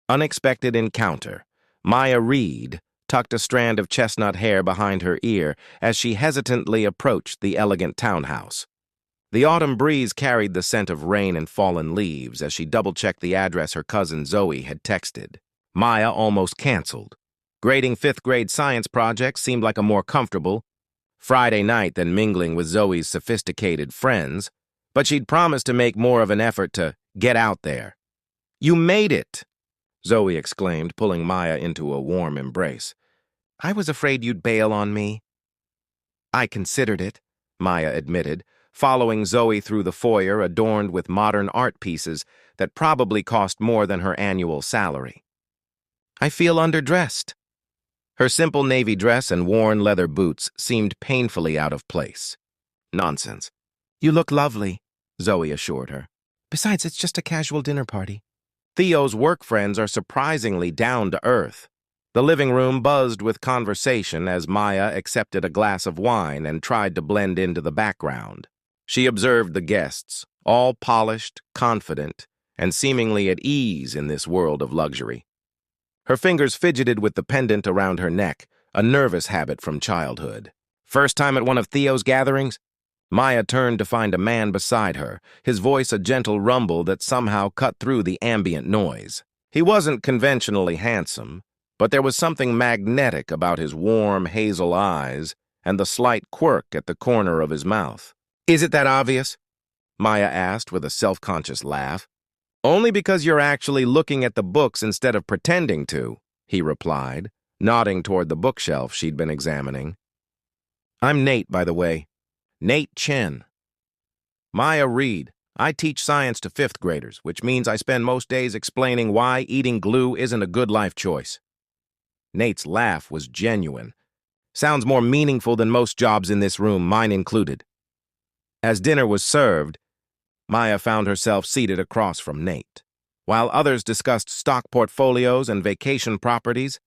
Unexpected encounter. Maya Reed tucked a strand of chestnut hair behind her ear as she hesitantly approached the elegant townhouse. The autumn breeze carried the scent of rain and fallen leaves as she double-checked the address her cousin Zoe had texted. Maya almost canceled. Grading fifth-grade science projects seemed like a more comfortable Friday night than mingling with Zoe's sophisticated friends, but she'd promised to make more of an effort to get out there. "You made it!" Zoe exclaimed, pulling Maya into a warm embrace. "I was afraid you'd bail on me." "I considered it," Maya admitted, following Zoe through the foyer adorned with modern art pieces that probably cost more than her annual salary. "I feel underdressed." Her simple navy dress and worn leather boots seemed painfully out of place. "Nonsense. You look lovely," Zoe assured her. "Besides, it's just a casual dinner party." Theo's work friends are surprisingly down to earth. The living room buzzed with conversation as Maya accepted a glass of wine and tried to blend into the background. She observed the guests, all polished, confident, and seemingly at ease in this world of luxury. Her fingers fidgeted with the pendant around her neck, a nervous habit from childhood. First time at one of Theo's gatherings? Maya turned to find a man beside her, his voice a gentle rumble that somehow cut through the ambient noise. He wasn't conventionally handsome, but there was something magnetic about his warm hazel eyes and the slight quirk at the corner of his mouth. "Is it that obvious?" Maya asked with a self-conscious laugh. "Only because you're actually looking at the books instead of pretending to," he replied, nodding toward the bookshelf she'd been examining. "I'm Nate, by the way. Nate Chen." "Maya Reed. I teach science to fifth graders, which means I spend most days explaining why eating glue isn't a good life choice." Nate's laugh was genuine. "Sounds more meaningful than most jobs in this room, mine included." As dinner was served, Maya found herself seated across from Nate. While others discussed stock portfolios and vacation properties,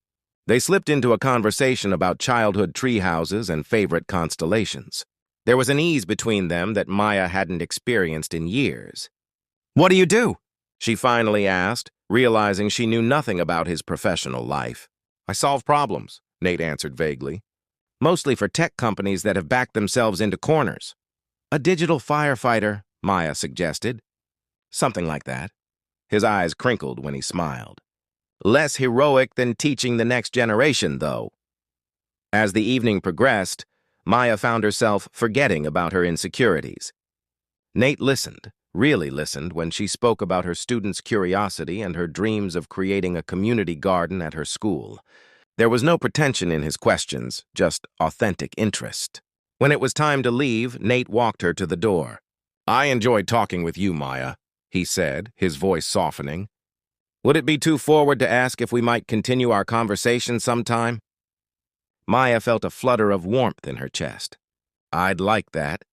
they slipped into a conversation about childhood tree houses and favorite constellations. There was an ease between them that Maya hadn't experienced in years. "What do you do?" she finally asked, realizing she knew nothing about his professional life. "I solve problems," Nate answered vaguely. "Mostly for tech companies that have backed themselves into corners." "A digital firefighter," Maya suggested. "Something like that." His eyes crinkled when he smiled. "Less heroic than teaching the next generation, though." As the evening progressed, Maya found herself forgetting about her insecurities. Nate listened, really listened, when she spoke about her students' curiosity and her dreams of creating a community garden at her school. There was no pretension in his questions, just authentic interest. When it was time to leave, Nate walked her to the door. "I enjoyed talking with you, Maya," he said, his voice softening. "Would it be too forward to ask if we might continue our conversation sometime?" Maya felt a flutter of warmth in her chest. "I'd like that."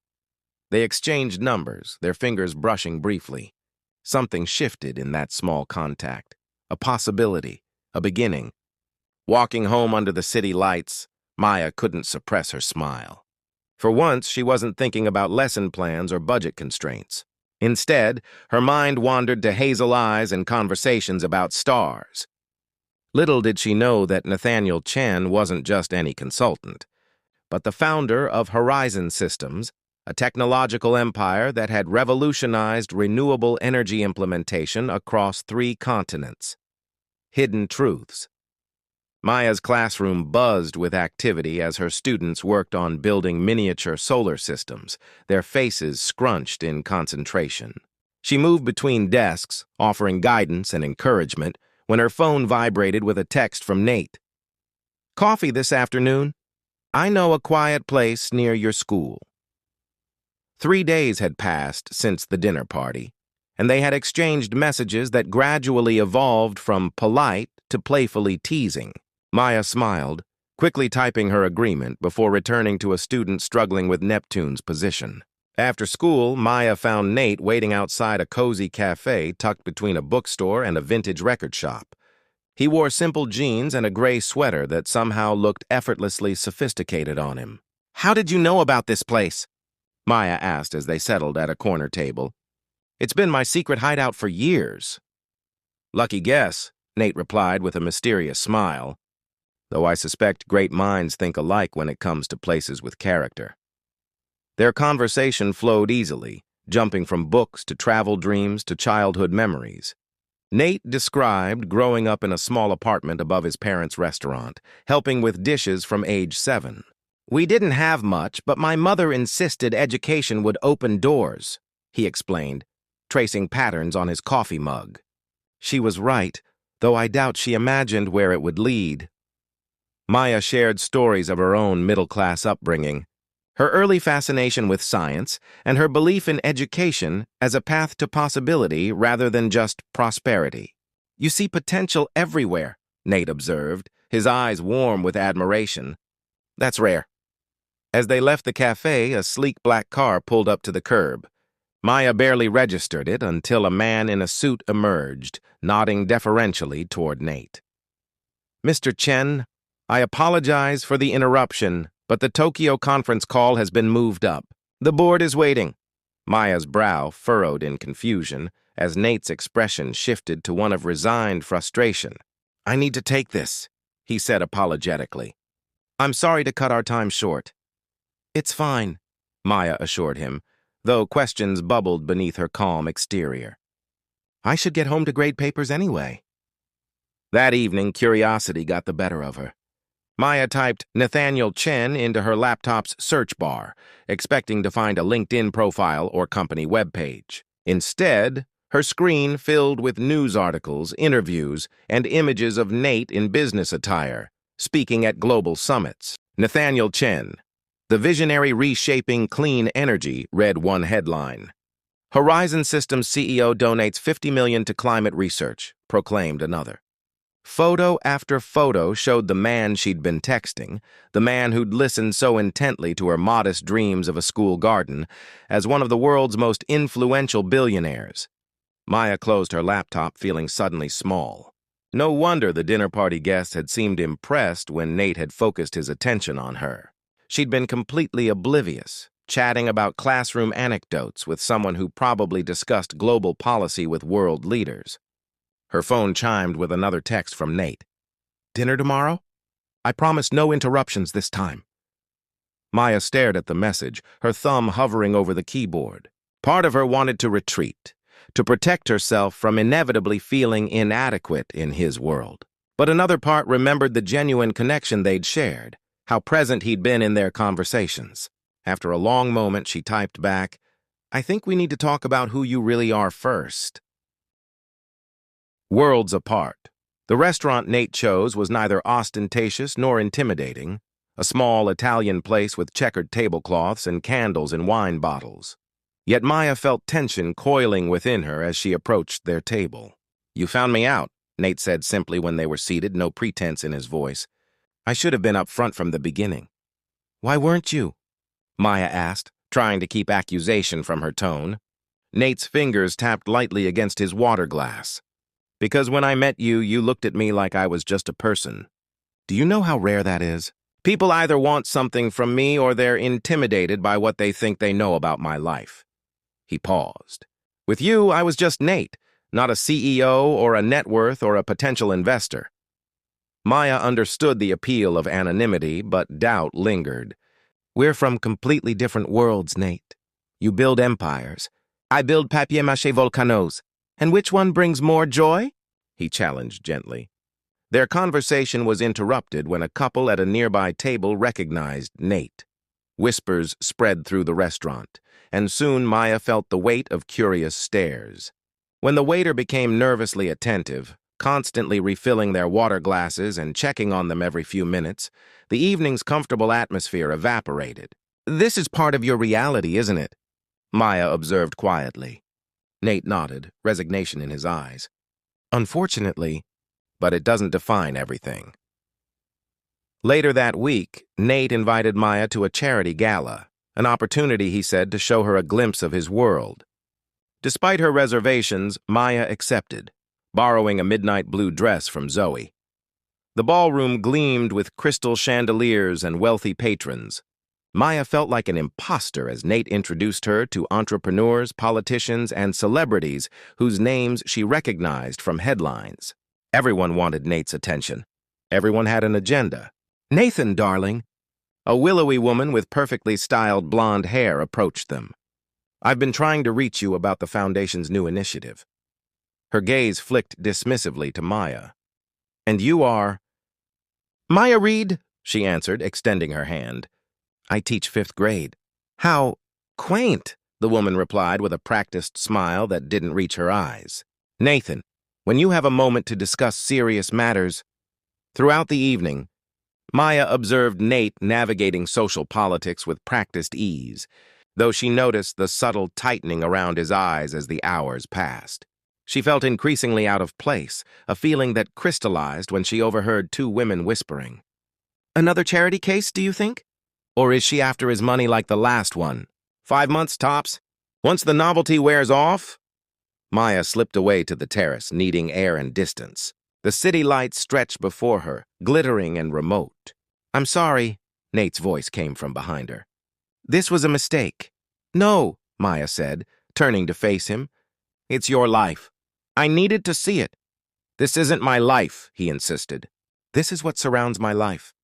They exchanged numbers, their fingers brushing briefly. Something shifted in that small contact. A possibility, a beginning. Walking home under the city lights, Maya couldn't suppress her smile. For once, she wasn't thinking about lesson plans or budget constraints. Instead, her mind wandered to hazel eyes and conversations about stars. Little did she know that Nathaniel Chen wasn't just any consultant, but the founder of Horizon Systems, a technological empire that had revolutionized renewable energy implementation across 3 continents. Hidden truths. Maya's classroom buzzed with activity as her students worked on building miniature solar systems, their faces scrunched in concentration. She moved between desks, offering guidance and encouragement, when her phone vibrated with a text from Nate. "Coffee this afternoon? I know a quiet place near your school." 3 days had passed since the dinner party, and they had exchanged messages that gradually evolved from polite to playfully teasing. Maya smiled, quickly typing her agreement before returning to a student struggling with Neptune's position. After school, Maya found Nate waiting outside a cozy cafe tucked between a bookstore and a vintage record shop. He wore simple jeans and a gray sweater that somehow looked effortlessly sophisticated on him. "How did you know about this place?" Maya asked as they settled at a corner table. "It's been my secret hideout for years." "Lucky guess," Nate replied with a mysterious smile, though I suspect great minds think alike when it comes to places with character. Their conversation flowed easily, jumping from books to travel dreams to childhood memories. Nate described growing up in a small apartment above his parents' restaurant, helping with dishes from age 7. "We didn't have much, but my mother insisted education would open doors," he explained, tracing patterns on his coffee mug. She was right, though I doubt she imagined where it would lead. Maya shared stories of her own middle-class upbringing, her early fascination with science, and her belief in education as a path to possibility rather than just prosperity. "You see potential everywhere," Nate observed, his eyes warm with admiration. "That's rare." As they left the cafe, a sleek black car pulled up to the curb. Maya barely registered it until a man in a suit emerged, nodding deferentially toward Nate. "Mr. Chen, I apologize for the interruption, but the Tokyo conference call has been moved up. The board is waiting." Maya's brow furrowed in confusion as Nate's expression shifted to one of resigned frustration. "I need to take this," he said apologetically. "I'm sorry to cut our time short." "It's fine," Maya assured him, though questions bubbled beneath her calm exterior. "I should get home to grade papers anyway." That evening, curiosity got the better of her. Maya typed Nathaniel Chen into her laptop's search bar, expecting to find a LinkedIn profile or company webpage. Instead, her screen filled with news articles, interviews, and images of Nate in business attire, speaking at global summits. Nathaniel Chen, the visionary reshaping clean energy, read one headline. Horizon Systems CEO donates $50 million to climate research, proclaimed another. Photo after photo showed the man she'd been texting, the man who'd listened so intently to her modest dreams of a school garden, as one of the world's most influential billionaires. Maya closed her laptop, feeling suddenly small. No wonder the dinner party guests had seemed impressed when Nate had focused his attention on her. She'd been completely oblivious, chatting about classroom anecdotes with someone who probably discussed global policy with world leaders. Her phone chimed with another text from Nate. "Dinner tomorrow? I promise no interruptions this time." Maya stared at the message, her thumb hovering over the keyboard. Part of her wanted to retreat, to protect herself from inevitably feeling inadequate in his world. But another part remembered the genuine connection they'd shared, how present he'd been in their conversations. After a long moment, she typed back, "I think we need to talk about who you really are first." Worlds apart. The restaurant Nate chose was neither ostentatious nor intimidating, a small Italian place with checkered tablecloths and candles in wine bottles. Yet Maya felt tension coiling within her as she approached their table. "You found me out," Nate said simply when they were seated, no pretense in his voice. "I should have been up front from the beginning." "Why weren't you?" Maya asked, trying to keep accusation from her tone. Nate's fingers tapped lightly against his water glass. "Because when I met you, you looked at me like I was just a person. Do you know how rare that is? People either want something from me or they're intimidated by what they think they know about my life." He paused. "With you, I was just Nate, not a CEO or a net worth or a potential investor." Maya understood the appeal of anonymity, but doubt lingered. "We're from completely different worlds, Nate. You build empires. I build papier-mâché volcanoes. And which one brings more joy?" he challenged gently. Their conversation was interrupted when a couple at a nearby table recognized Nate. Whispers spread through the restaurant, and soon Maya felt the weight of curious stares. When the waiter became nervously attentive, constantly refilling their water glasses and checking on them every few minutes, the evening's comfortable atmosphere evaporated. "This is part of your reality, isn't it?" Maya observed quietly. Nate nodded, resignation in his eyes. "Unfortunately, but it doesn't define everything." Later that week, Nate invited Maya to a charity gala, an opportunity, he said, to show her a glimpse of his world. Despite her reservations, Maya accepted, borrowing a midnight blue dress from Zoe. The ballroom gleamed with crystal chandeliers and wealthy patrons. Maya felt like an imposter as Nate introduced her to entrepreneurs, politicians, and celebrities whose names she recognized from headlines. Everyone wanted Nate's attention. Everyone had an agenda. "Nathan, darling." A willowy woman with perfectly styled blonde hair approached them. "I've been trying to reach you about the Foundation's new initiative." Her gaze flicked dismissively to Maya. "And you are—" "Maya Reed," she answered, extending her hand. "I teach 5th grade." "How quaint," the woman replied with a practiced smile that didn't reach her eyes. "Nathan, when you have a moment to discuss serious matters—" Throughout the evening, Maya observed Nate navigating social politics with practiced ease, though she noticed the subtle tightening around his eyes as the hours passed. She felt increasingly out of place, a feeling that crystallized when she overheard 2 women whispering. "Another charity case, do you think? Or is she after his money like the last one? 5 months tops. Once the novelty wears off—" Maya slipped away to the terrace, needing air and distance. The city lights stretched before her, glittering and remote. "I'm sorry," Nate's voice came from behind her. "This was a mistake." "No," Maya said, turning to face him. "It's your life. I needed to see it." "This isn't my life," he insisted. "This is what surrounds my life."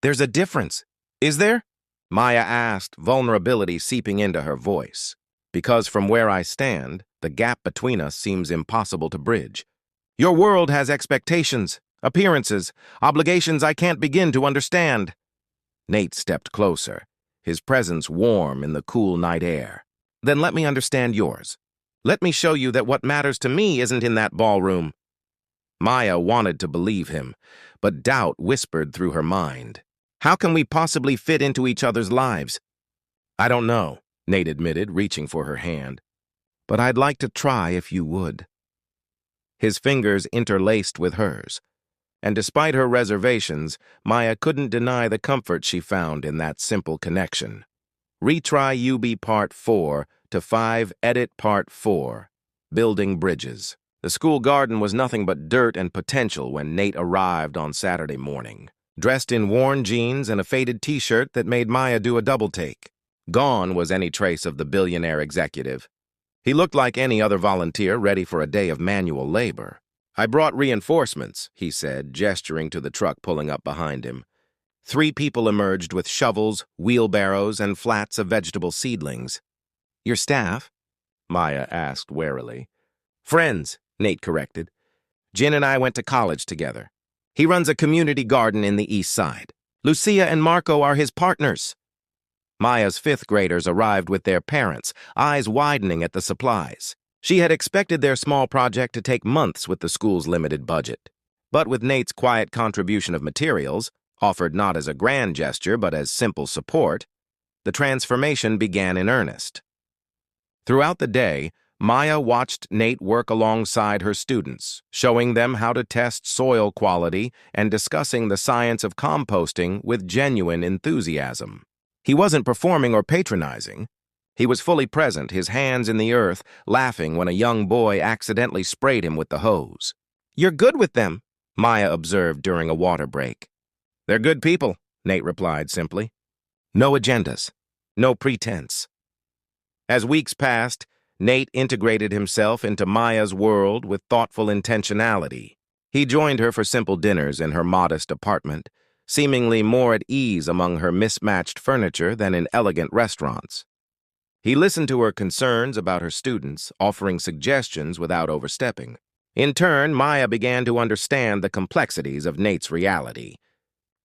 "There's a difference. Is there?" Maya asked, vulnerability seeping into her voice. "Because from where I stand, the gap between us seems impossible to bridge. Your world has expectations, appearances, obligations I can't begin to understand." Nate stepped closer, his presence warm in the cool night air. "Then let me understand yours. Let me show you that what matters to me isn't in that ballroom." Maya wanted to believe him, but doubt whispered through her mind. "How can we possibly fit into each other's lives?" "I don't know," Nate admitted, reaching for her hand. "But I'd like to try if you would." His fingers interlaced with hers, and despite her reservations, Maya couldn't deny the comfort she found in that simple connection. Retry UB Part 4 to 5 Edit Part 4, Building Bridges. The school garden was nothing but dirt and potential when Nate arrived on Saturday morning, dressed in worn jeans and a faded t-shirt that made Maya do a double take. Gone was any trace of the billionaire executive. He looked like any other volunteer ready for a day of manual labor. "I brought reinforcements," he said, gesturing to the truck pulling up behind him. 3 people emerged with shovels, wheelbarrows, and flats of vegetable seedlings. "Your staff?" Maya asked warily. "Friends," Nate corrected. "Jen and I went to college together. He runs a community garden in the East Side. Lucia and Marco are his partners." Maya's 5th graders arrived with their parents, eyes widening at the supplies. She had expected their small project to take months with the school's limited budget. But with Nate's quiet contribution of materials, offered not as a grand gesture but as simple support, the transformation began in earnest. Throughout the day, Maya watched Nate work alongside her students, showing them how to test soil quality and discussing the science of composting with genuine enthusiasm. He wasn't performing or patronizing. He was fully present, his hands in the earth, laughing when a young boy accidentally sprayed him with the hose. "You're good with them," Maya observed during a water break. "They're good people," Nate replied simply. "No agendas. No pretense." As weeks passed, Nate integrated himself into Maya's world with thoughtful intentionality. He joined her for simple dinners in her modest apartment, seemingly more at ease among her mismatched furniture than in elegant restaurants. He listened to her concerns about her students, offering suggestions without overstepping. In turn, Maya began to understand the complexities of Nate's reality.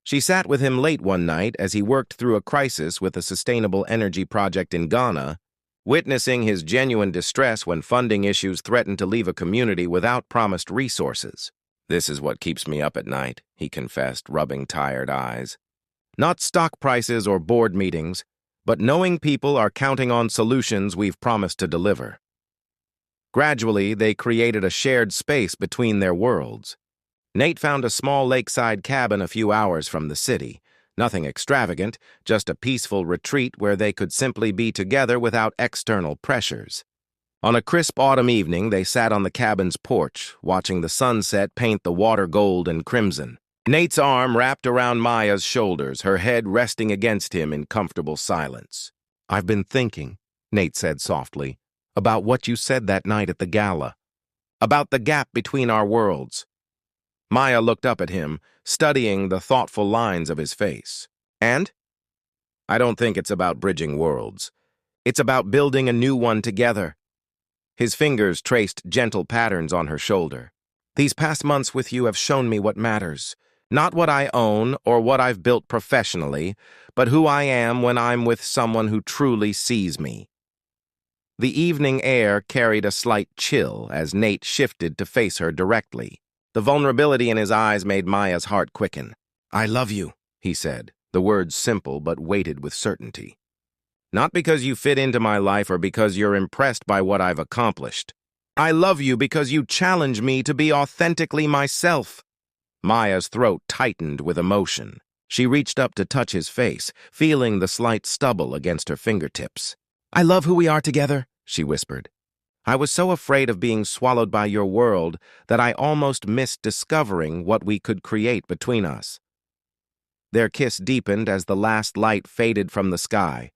She sat with him late one night as he worked through a crisis with a sustainable energy project in Ghana, witnessing his genuine distress when funding issues threatened to leave a community without promised resources. "This is what keeps me up at night," he confessed, rubbing tired eyes. "Not stock prices or board meetings, but knowing people are counting on solutions we've promised to deliver." Gradually, they created a shared space between their worlds. Nate found a small lakeside cabin a few hours from the city. Nothing extravagant, just a peaceful retreat where they could simply be together without external pressures. On a crisp autumn evening, they sat on the cabin's porch, watching the sunset paint the water gold and crimson. Nate's arm wrapped around Maya's shoulders, her head resting against him in comfortable silence. "I've been thinking," Nate said softly, "about what you said that night at the gala. About the gap between our worlds." Maya looked up at him, studying the thoughtful lines of his face. And? I don't think it's about bridging worlds. It's about building a new one together. His fingers traced gentle patterns on her shoulder. These past months with you have shown me what matters. Not what I own or what I've built professionally, but who I am when I'm with someone who truly sees me. The evening air carried a slight chill as Nate shifted to face her directly. The vulnerability in his eyes made Maya's heart quicken. I love you, he said, the words simple but weighted with certainty. Not because you fit into my life or because you're impressed by what I've accomplished. I love you because you challenge me to be authentically myself. Maya's throat tightened with emotion. She reached up to touch his face, feeling the slight stubble against her fingertips. I love who we are together, she whispered. I was so afraid of being swallowed by your world that I almost missed discovering what we could create between us. Their kiss deepened as the last light faded from the sky,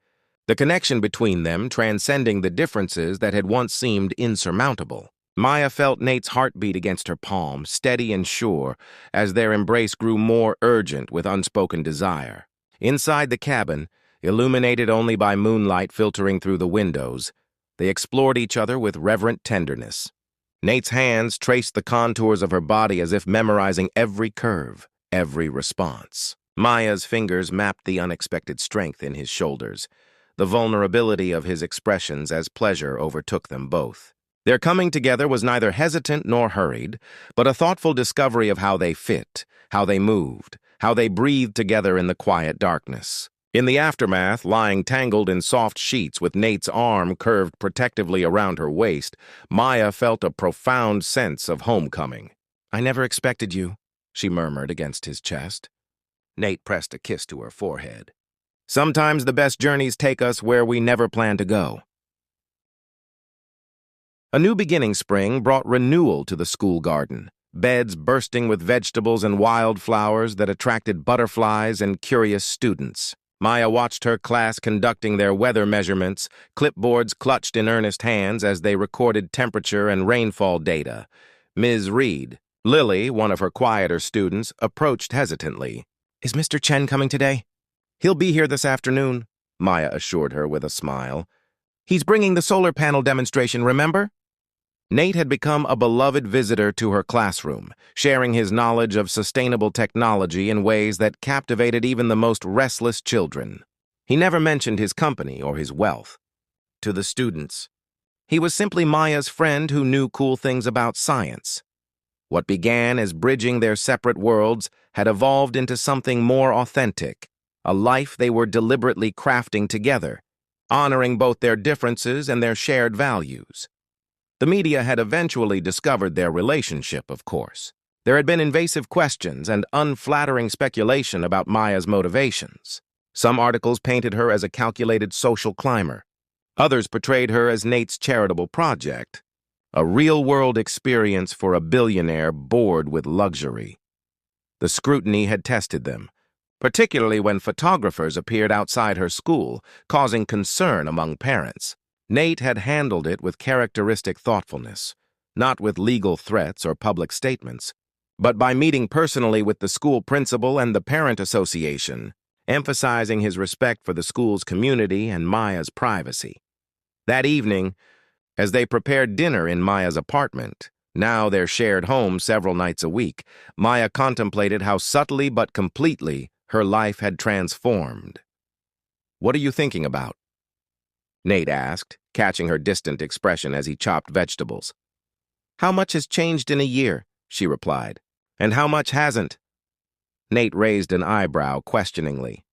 the connection between them transcending the differences that had once seemed insurmountable. Maya felt Nate's heartbeat against her palm, steady and sure, as their embrace grew more urgent with unspoken desire. Inside the cabin, illuminated only by moonlight filtering through the windows, they explored each other with reverent tenderness. Nate's hands traced the contours of her body as if memorizing every curve, every response. Maya's fingers mapped the unexpected strength in his shoulders, the vulnerability of his expressions as pleasure overtook them both. Their coming together was neither hesitant nor hurried, but a thoughtful discovery of how they fit, how they moved, how they breathed together in the quiet darkness. In the aftermath, lying tangled in soft sheets with Nate's arm curved protectively around her waist, Maya felt a profound sense of homecoming. I never expected you, she murmured against his chest. Nate pressed a kiss to her forehead. Sometimes the best journeys take us where we never plan to go. A new beginning spring brought renewal to the school garden, beds bursting with vegetables and wildflowers that attracted butterflies and curious students. Maya watched her class conducting their weather measurements, clipboards clutched in earnest hands as they recorded temperature and rainfall data. Ms. Reed, Lily, one of her quieter students, approached hesitantly. Is Mr. Chen coming today? He'll be here this afternoon, Maya assured her with a smile. He's bringing the solar panel demonstration, remember? Nate had become a beloved visitor to her classroom, sharing his knowledge of sustainable technology in ways that captivated even the most restless children. He never mentioned his company or his wealth. To the students, he was simply Maya's friend who knew cool things about science. What began as bridging their separate worlds had evolved into something more authentic, a life they were deliberately crafting together, honoring both their differences and their shared values. The media had eventually discovered their relationship, of course. There had been invasive questions and unflattering speculation about Maya's motivations. Some articles painted her as a calculated social climber. Others portrayed her as Nate's charitable project, a real-world experience for a billionaire bored with luxury. The scrutiny had tested them, particularly when photographers appeared outside her school, causing concern among parents. Nate had handled it with characteristic thoughtfulness, not with legal threats or public statements, but by meeting personally with the school principal and the parent association, emphasizing his respect for the school's community and Maya's privacy. That evening, as they prepared dinner in Maya's apartment, now their shared home several nights a week, Maya contemplated how subtly but completely her life had transformed. What are you thinking about? Nate asked, catching her distant expression as he chopped vegetables. How much has changed in a year? She replied. And how much hasn't? Nate raised an eyebrow questioningly.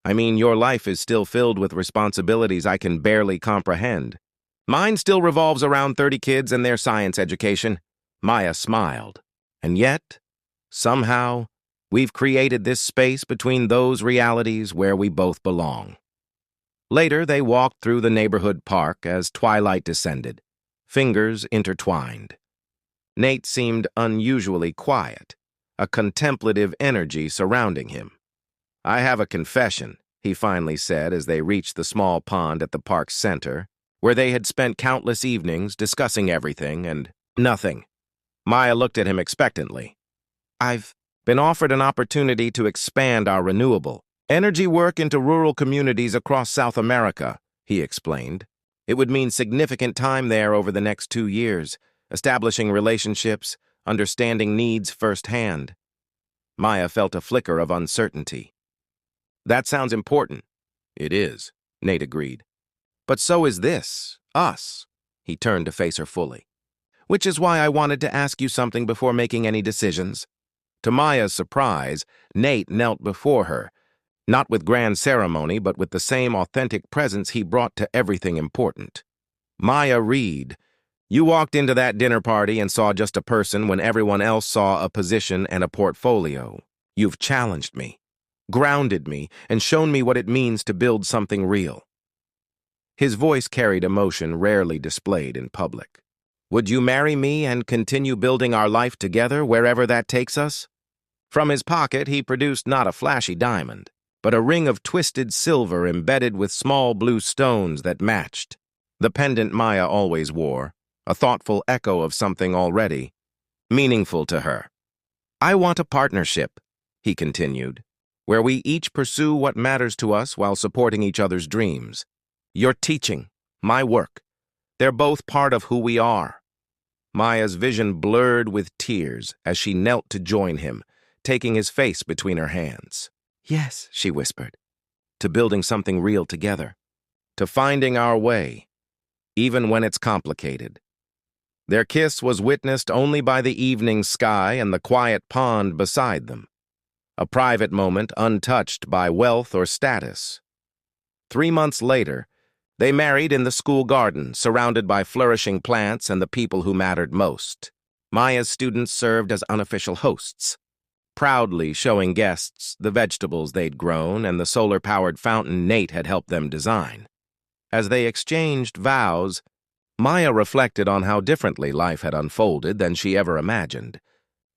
I mean, your life is still filled with responsibilities I can barely comprehend. Mine still revolves around 30 kids and their science education. Maya smiled. And yet, somehow, we've created this space between those realities where we both belong. Later, they walked through the neighborhood park as twilight descended, fingers intertwined. Nate seemed unusually quiet, a contemplative energy surrounding him. I have a confession, he finally said as they reached the small pond at the park's center, where they had spent countless evenings discussing everything and nothing. Maya looked at him expectantly. I've been offered an opportunity to expand our renewable energy work into rural communities across South America, he explained. It would mean significant time there over the next 2 years, establishing relationships, understanding needs firsthand. Maya felt a flicker of uncertainty. That sounds important. It is, Nate agreed. But so is this, us. He turned to face her fully. Which is why I wanted to ask you something before making any decisions. To Maya's surprise, Nate knelt before her, not with grand ceremony, but with the same authentic presence he brought to everything important. Maya Reed, you walked into that dinner party and saw just a person when everyone else saw a position and a portfolio. You've challenged me, grounded me, and shown me what it means to build something real. His voice carried emotion rarely displayed in public. Would you marry me and continue building our life together wherever that takes us? From his pocket, he produced not a flashy diamond, but a ring of twisted silver embedded with small blue stones that matched. The pendant Maya always wore, a thoughtful echo of something already meaningful to her. I want a partnership, he continued, where we each pursue what matters to us while supporting each other's dreams. Your teaching, my work, they're both part of who we are. Maya's vision blurred with tears as she knelt to join him, taking his face between her hands. Yes, she whispered, to building something real together, to finding our way, even when it's complicated. Their kiss was witnessed only by the evening sky and the quiet pond beside them, a private moment untouched by wealth or status. 3 months later, they married in the school garden, surrounded by flourishing plants and the people who mattered most. Maya's students served as unofficial hosts, proudly showing guests the vegetables they'd grown and the solar-powered fountain Nate had helped them design. As they exchanged vows, Maya reflected on how differently life had unfolded than she ever imagined.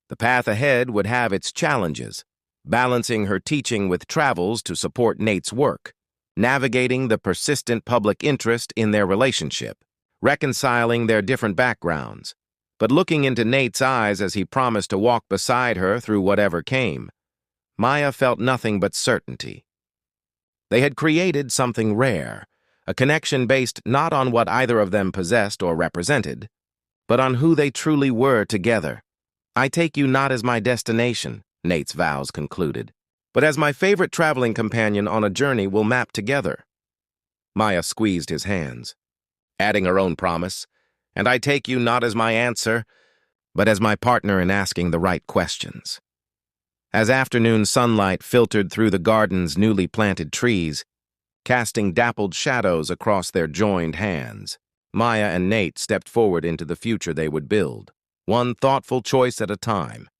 The path ahead would have its challenges, balancing her teaching with travels to support Nate's work, navigating the persistent public interest in their relationship, reconciling their different backgrounds, but looking into Nate's eyes as he promised to walk beside her through whatever came, Maya felt nothing but certainty. They had created something rare, a connection based not on what either of them possessed or represented, but on who they truly were together. I take you not as my destination, Nate's vows concluded, but as my favorite traveling companion on a journey we'll map together. Maya squeezed his hands, adding her own promise, and I take you not as my answer, but as my partner in asking the right questions. As afternoon sunlight filtered through the garden's newly planted trees, casting dappled shadows across their joined hands, Maya and Nate stepped forward into the future they would build, one thoughtful choice at a time.